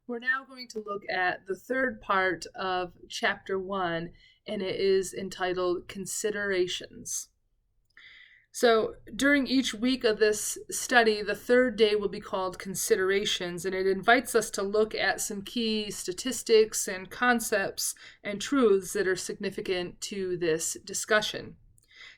We're now going to look at the third part of chapter 1, and it is entitled Considerations. So during each week of this study, the third day will be called Considerations, and it invites us to look at some key statistics and concepts and truths that are significant to this discussion.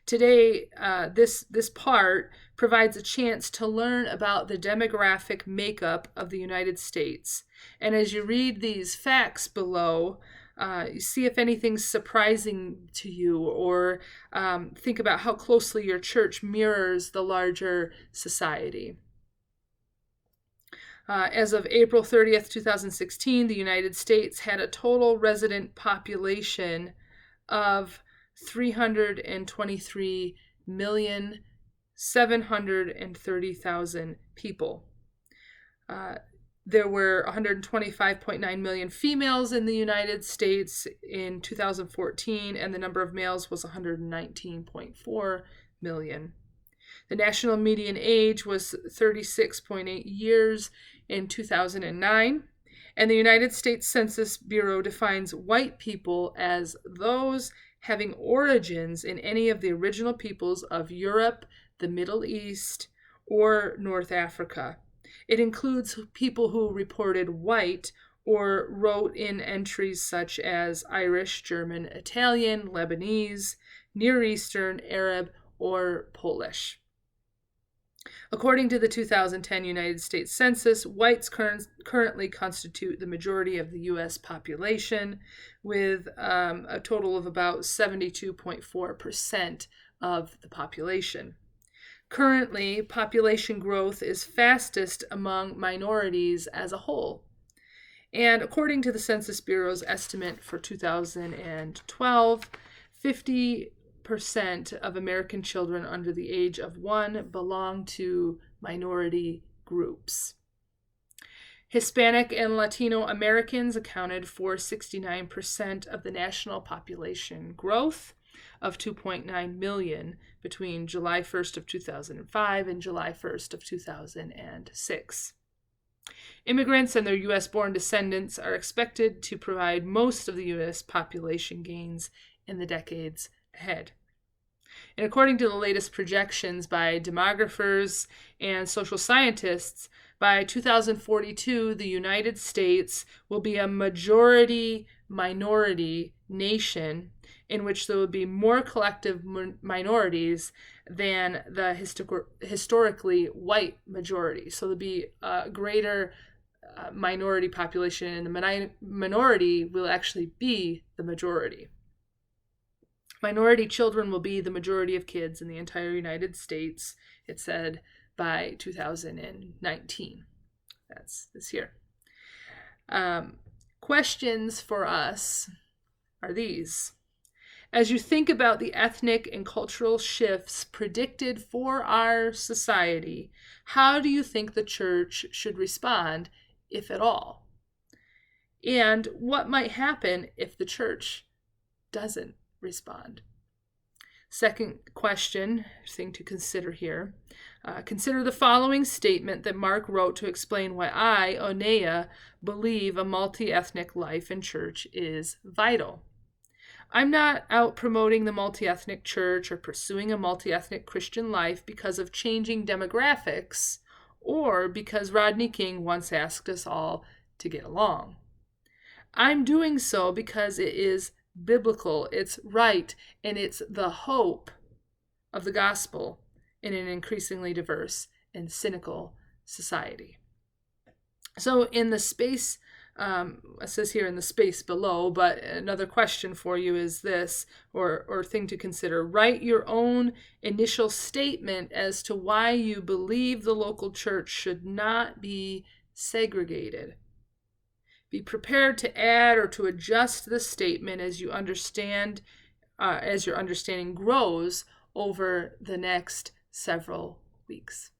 Today, this part provides a chance to learn about the demographic makeup of the United States. And as you read these facts below, you see if anything's surprising to you, or think about how closely your church mirrors the larger society. As of April 30th, 2016, the United States had a total resident population of 323,730,000 people. There were 125.9 million females in the United States in 2014, and the number of males was 119.4 million. The national median age was 36.8 years in 2009, and the United States Census Bureau defines white people as those having origins in any of the original peoples of Europe, the Middle East, or North Africa. It includes people who reported white or wrote in entries such as Irish, German, Italian, Lebanese, Near Eastern, Arab, or Polish. According to the 2010 United States Census, whites currently constitute the majority of the U.S. population, with a total of about 72.4% of the population. Currently, population growth is fastest among minorities as a whole. And according to the Census Bureau's estimate for 2012, 50% of American children under the age of 1 belong to minority groups. Hispanic and Latino Americans accounted for 69% of the national population growth of 2.9 million between July 1st of 2005 and July 1st of 2006. Immigrants and their U.S.-born descendants are expected to provide most of the U.S. population gains in the decades ahead. And according to the latest projections by demographers and social scientists, by 2042, the United States will be a majority-minority nation in which there will be more collective minorities than the historically white majority. So there'll be a greater minority population, and the minority will actually be the majority. Minority children will be the majority of kids in the entire United States, it said, by 2019. That's this year. Questions for us are these. As you think about the ethnic and cultural shifts predicted for our society, how do you think the church should respond, if at all? And what might happen if the church doesn't respond? Second question, thing to consider here. Consider the following statement that Mark wrote to explain why I, Oneya, believe a multi-ethnic life in church is vital. I'm not out promoting the multi-ethnic church or pursuing a multi-ethnic Christian life because of changing demographics or because Rodney King once asked us all to get along. I'm doing so because it is biblical, it's right, and it's the hope of the gospel in an increasingly diverse and cynical society. So in the space, it says here in the space below, but another question for you is this, or thing to consider. Write your own initial statement as to why you believe the local church should not be segregated. Be prepared to add or to adjust the statement as you understand, as your understanding grows over the next several weeks.